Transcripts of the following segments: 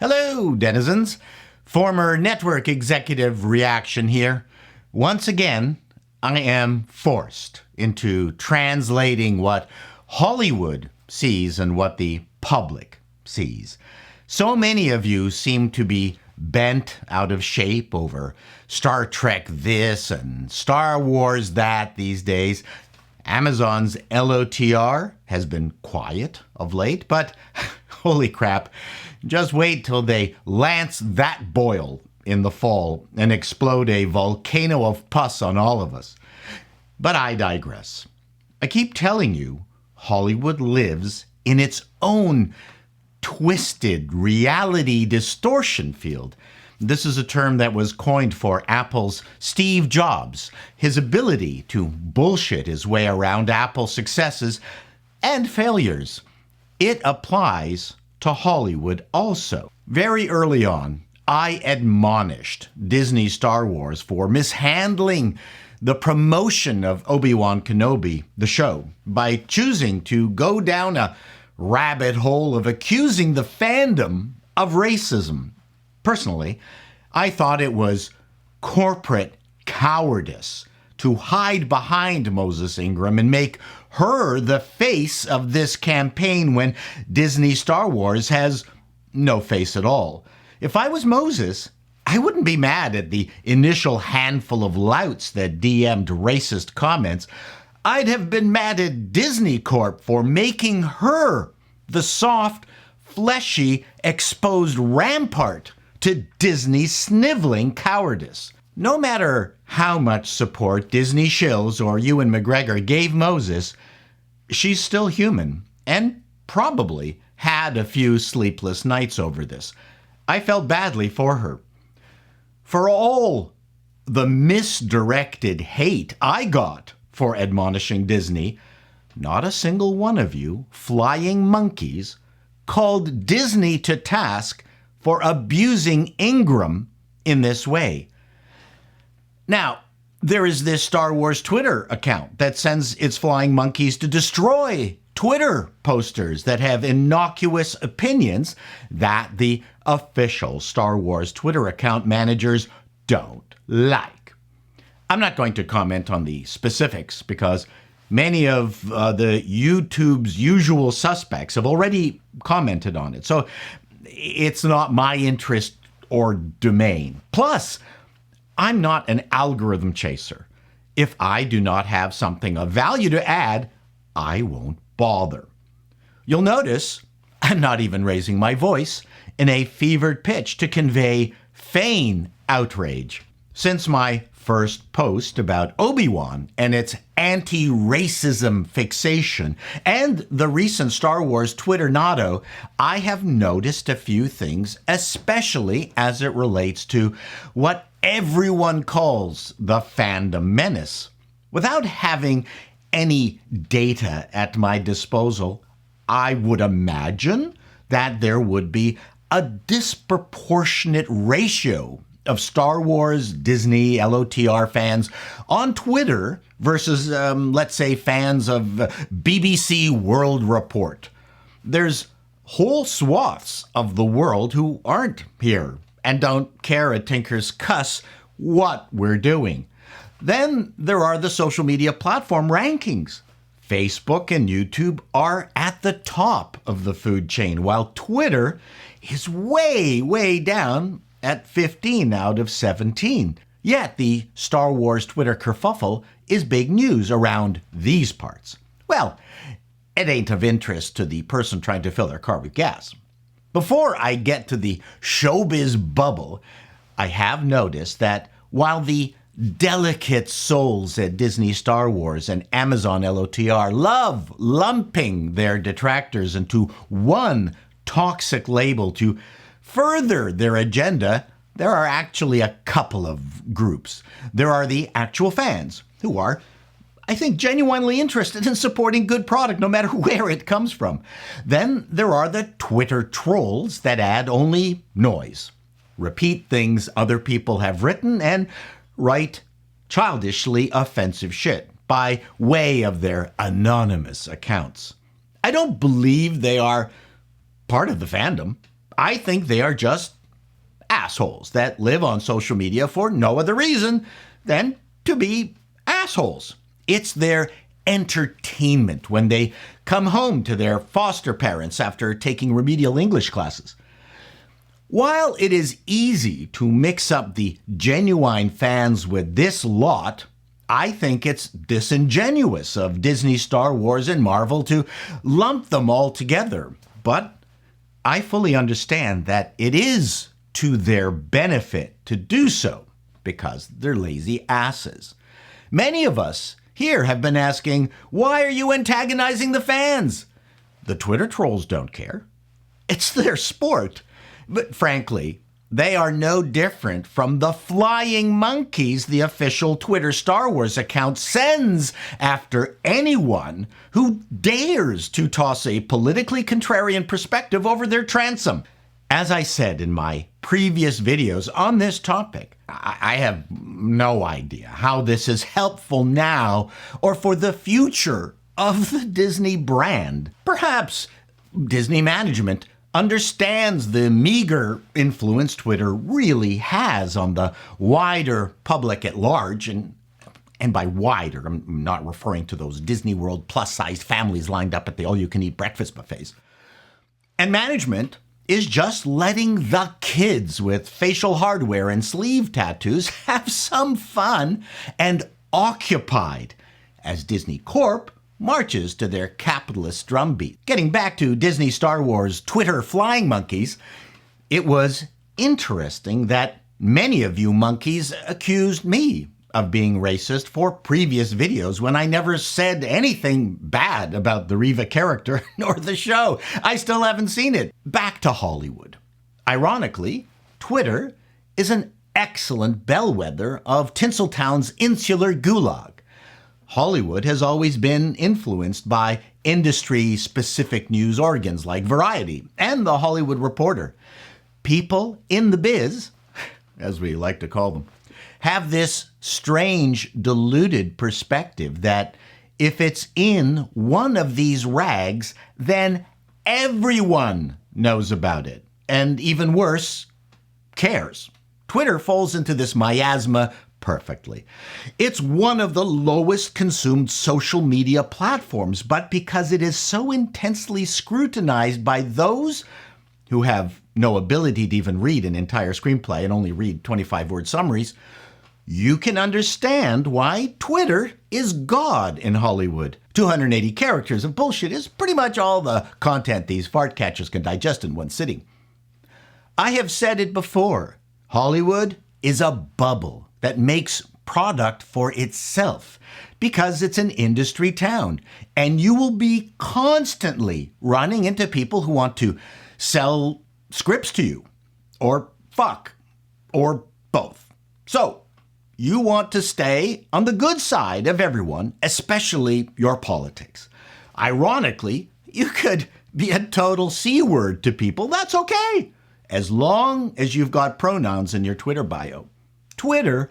Hello, denizens. Former network executive reaction here. Once again, I am forced into translating what Hollywood sees and what the public sees. So many of you seem to be bent out of shape over Star Trek this and Star Wars that these days. Amazon's LOTR has been quiet of late, but holy crap, just wait till they lance that boil in the fall and explode a volcano of pus on all of us. But I digress. I keep telling you, Hollywood lives in its own twisted reality distortion field. This is a term that was coined for Apple's Steve Jobs, his ability to bullshit his way around Apple's successes and failures. It applies to Hollywood also. Very early on, I admonished Disney Star Wars for mishandling the promotion of Obi Wan Kenobi, the show, by choosing to go down a rabbit hole of accusing the fandom of racism. Personally, I thought it was corporate cowardice to hide behind Moses Ingram and make her the face of this campaign when Disney Star Wars has no face at all. If I was Moses, I wouldn't be mad at the initial handful of louts that DM'd racist comments. I'd have been mad at Disney Corp for making her the soft, fleshy, exposed rampart to Disney's sniveling cowardice. No matter how much support Disney shills or Ewan McGregor gave Moses, she's still human and probably had a few sleepless nights over this. I felt badly for her. For all the misdirected hate I got for admonishing Disney, not a single one of you flying monkeys called Disney to task for abusing Ingram in this way. Now, there is this Star Wars Twitter account that sends its flying monkeys to destroy Twitter posters that have innocuous opinions that the official Star Wars Twitter account managers don't like. I'm not going to comment on the specifics because many of the YouTube's usual suspects have already commented on it. So it's not my interest or domain. Plus, I'm not an algorithm chaser. If I do not have something of value to add, I won't bother. You'll notice I'm not even raising my voice in a fevered pitch to convey feign outrage. Since my first post about Obi-Wan and its anti-racism fixation and the recent Star Wars Twitterado, I have noticed a few things, especially as it relates to what everyone calls the Fandom Menace. Without having any data at my disposal, I would imagine that there would be a disproportionate ratio of Star Wars, Disney, LOTR fans on Twitter versus, let's say, fans of BBC World Report. There's whole swaths of the world who aren't here and don't care a tinker's cuss what we're doing. Then there are the social media platform rankings. Facebook and YouTube are at the top of the food chain, while Twitter is way, way down at 15 out of 17. Yet the Star Wars Twitter kerfuffle is big news around these parts. Well, it ain't of interest to the person trying to fill their car with gas. Before I get to the showbiz bubble, I have noticed that while the delicate souls at Disney Star Wars and Amazon LOTR love lumping their detractors into one toxic label to further their agenda, there are actually a couple of groups. There are the actual fans who are, I think, genuinely interested in supporting good product no matter where it comes from. Then there are the Twitter trolls that add only noise, repeat things other people have written, and write childishly offensive shit by way of their anonymous accounts. I don't believe they are part of the fandom. I think they are just assholes that live on social media for no other reason than to be assholes. It's their entertainment when they come home to their foster parents after taking remedial English classes. While it is easy to mix up the genuine fans with this lot, I think it's disingenuous of Disney, Star Wars, and Marvel to lump them all together. But I fully understand that it is to their benefit to do so, because they're lazy asses. Many of us here have been asking, why are you antagonizing the fans? The Twitter trolls don't care. It's their sport. But frankly, they are no different from the flying monkeys the official Twitter Star Wars account sends after anyone who dares to toss a politically contrarian perspective over their transom. As I said in my previous videos on this topic, I have no idea how this is helpful now or for the future of the Disney brand. Perhaps Disney management understands the meager influence Twitter really has on the wider public at large, and by wider, I'm not referring to those Disney World plus-sized families lined up at the all-you-can-eat breakfast buffets. And management is just letting the kids with facial hardware and sleeve tattoos have some fun and occupied as Disney Corp marches to their capitalist drumbeat. Getting back to Disney Star Wars Twitter flying monkeys, it was interesting that many of you monkeys accused me of being racist for previous videos when I never said anything bad about the Reva character nor the show. I still haven't seen it. Back to Hollywood. Ironically, Twitter is an excellent bellwether of Tinseltown's insular gulag. Hollywood has always been influenced by industry-specific news organs like Variety and The Hollywood Reporter. People in the biz, as we like to call them, have this strange, diluted perspective that if it's in one of these rags, then everyone knows about it. And even worse, cares. Twitter falls into this miasma perfectly. It's one of the lowest consumed social media platforms, but because it is so intensely scrutinized by those who have no ability to even read an entire screenplay and only read 25-word summaries, you can understand why Twitter is God in Hollywood. 280 characters of bullshit is pretty much all the content these fart catchers can digest in one sitting. I have said it before. Hollywood is a bubble that makes product for itself because it's an industry town. And you will be constantly running into people who want to sell scripts to you, or fuck, or both. So, you want to stay on the good side of everyone, especially your politics. Ironically, you could be a total C-word to people. That's okay, as long as you've got pronouns in your Twitter bio. Twitter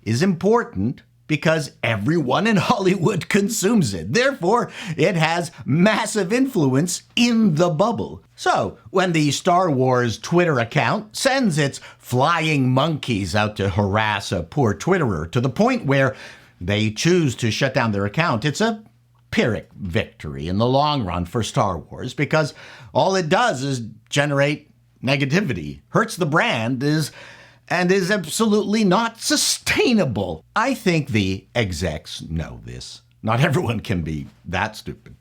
is important because everyone in Hollywood consumes it. Therefore, it has massive influence in the bubble. So, when the Star Wars Twitter account sends its flying monkeys out to harass a poor Twitterer to the point where they choose to shut down their account, it's a Pyrrhic victory in the long run for Star Wars, because all it does is generate negativity, hurts the brand, and is absolutely not sustainable. I think the execs know this. Not everyone can be that stupid.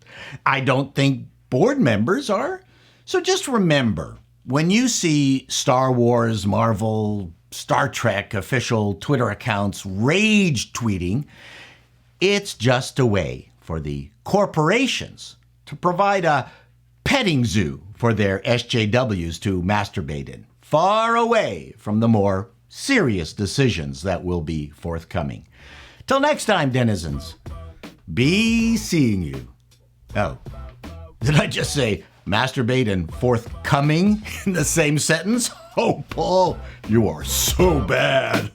I don't think board members are. So just remember, when you see Star Wars, Marvel, Star Trek official Twitter accounts rage tweeting, it's just a way for the corporations to provide a petting zoo for their SJWs to masturbate in, far away from the more serious decisions that will be forthcoming. Till next time, denizens, be seeing you. Oh, did I just say masturbate and forthcoming in the same sentence? Oh, Paul, you are so bad.